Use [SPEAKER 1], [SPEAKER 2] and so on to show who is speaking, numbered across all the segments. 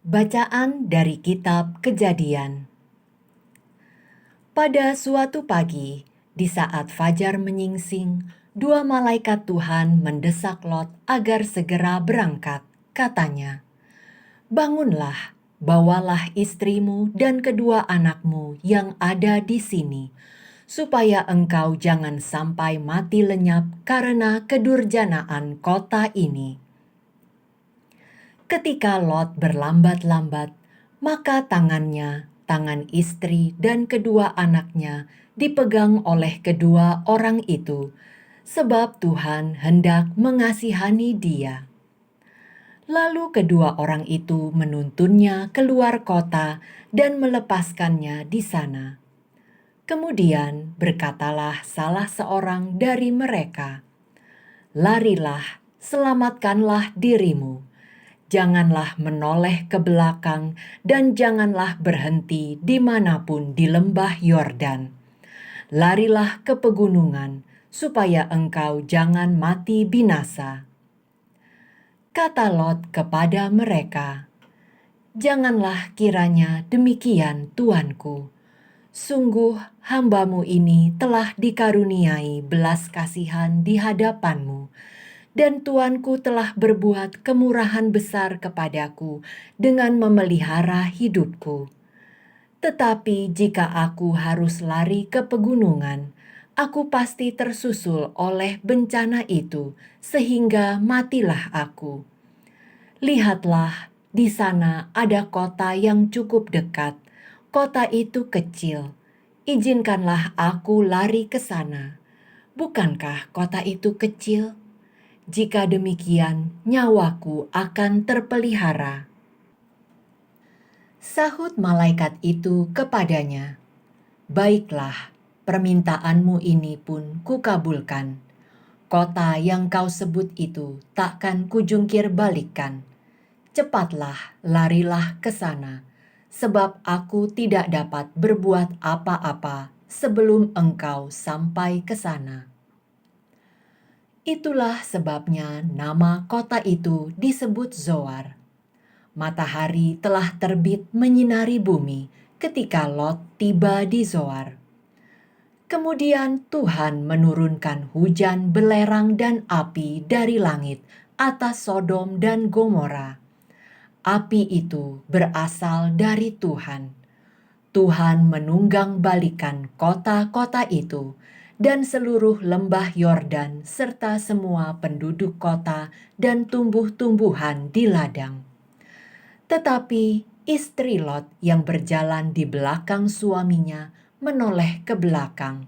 [SPEAKER 1] Bacaan dari Kitab Kejadian. Pada suatu pagi, di saat fajar menyingsing, dua malaikat Tuhan mendesak Lot agar segera berangkat. Katanya, "Bangunlah, bawalah istrimu dan kedua anakmu yang ada di sini, supaya engkau jangan sampai mati lenyap karena kedurjanaan kota ini." Ketika Lot berlambat-lambat, maka tangan istri dan kedua anaknya dipegang oleh kedua orang itu, sebab Tuhan hendak mengasihani dia. Lalu kedua orang itu menuntunnya keluar kota dan melepaskannya di sana. Kemudian berkatalah salah seorang dari mereka, "Larilah, selamatkanlah dirimu. Janganlah menoleh ke belakang dan janganlah berhenti dimanapun di lembah Yordan. Larilah ke pegunungan, supaya engkau jangan mati binasa." Kata Lot kepada mereka, "Janganlah kiranya demikian, tuanku. Sungguh hambamu ini telah dikaruniai belas kasihan di hadapanmu, dan tuanku telah berbuat kemurahan besar kepadaku dengan memelihara hidupku. Tetapi jika aku harus lari ke pegunungan, aku pasti tersusul oleh bencana itu, sehingga matilah aku. Lihatlah, di sana ada kota yang cukup dekat. Kota itu kecil. Izinkanlah aku lari ke sana. Bukankah kota itu kecil? Jika demikian, nyawaku akan terpelihara." Sahut malaikat itu kepadanya, "Baiklah, permintaanmu ini pun kukabulkan. Kota yang kau sebut itu takkan kujungkir balikkan. Cepatlah, larilah ke sana, sebab aku tidak dapat berbuat apa-apa sebelum engkau sampai ke sana." Itulah sebabnya nama kota itu disebut Zoar. Matahari telah terbit menyinari bumi ketika Lot tiba di Zoar. Kemudian Tuhan menurunkan hujan belerang dan api dari langit atas Sodom dan Gomora. Api itu berasal dari Tuhan. Tuhan menunggang balikan kota-kota itu dan seluruh lembah Yordan serta semua penduduk kota dan tumbuh-tumbuhan di ladang. Tetapi istri Lot yang berjalan di belakang suaminya menoleh ke belakang,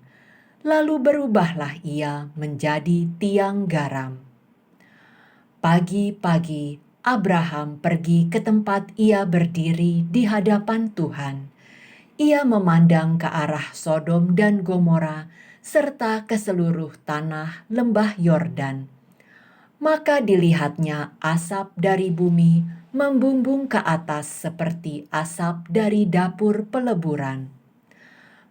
[SPEAKER 1] lalu berubahlah ia menjadi tiang garam. Pagi-pagi Abraham pergi ke tempat ia berdiri di hadapan Tuhan. Ia memandang ke arah Sodom dan Gomora serta ke seluruh tanah lembah Yordan. Maka dilihatnya asap dari bumi membumbung ke atas seperti asap dari dapur peleburan.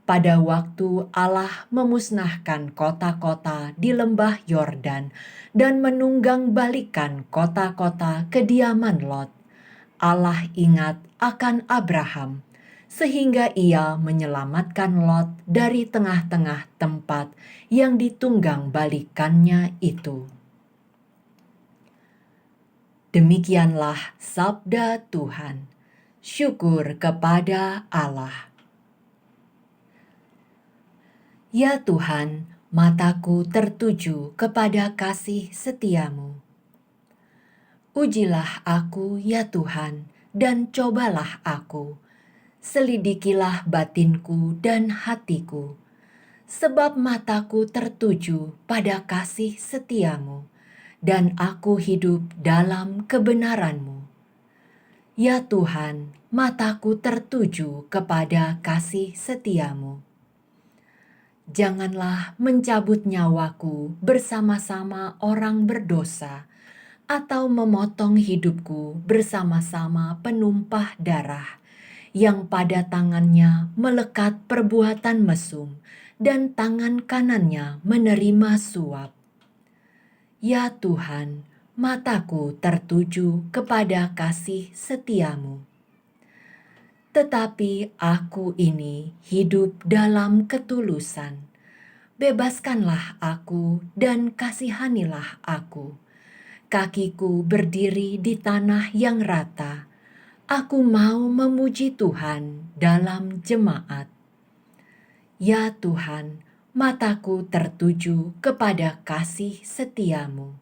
[SPEAKER 1] Pada waktu Allah memusnahkan kota-kota di lembah Yordan dan menunggang balikan kota-kota kediaman Lot, Allah ingat akan Abraham, sehingga ia menyelamatkan Lot dari tengah-tengah tempat yang ditunggang balikannya itu. Demikianlah sabda Tuhan. Syukur kepada Allah. Ya Tuhan, mataku tertuju kepada kasih setiamu. Ujilah aku, ya Tuhan, dan cobalah aku. Selidikilah batinku dan hatiku, sebab mataku tertuju pada kasih setiamu, dan aku hidup dalam kebenaranmu. Ya Tuhan, mataku tertuju kepada kasih setiamu. Janganlah mencabut nyawaku bersama-sama orang berdosa, atau memotong hidupku bersama-sama penumpah darah, yang pada tangannya melekat perbuatan mesum, dan tangan kanannya menerima suap. Ya Tuhan, mataku tertuju kepada kasih setiamu. tetapi aku ini hidup dalam ketulusan. Bebaskanlah aku dan kasihanilah aku. Kakiku berdiri di tanah yang rata. Aku mau memuji Tuhan dalam jemaat. Ya Tuhan, mataku tertuju kepada kasih setiamu.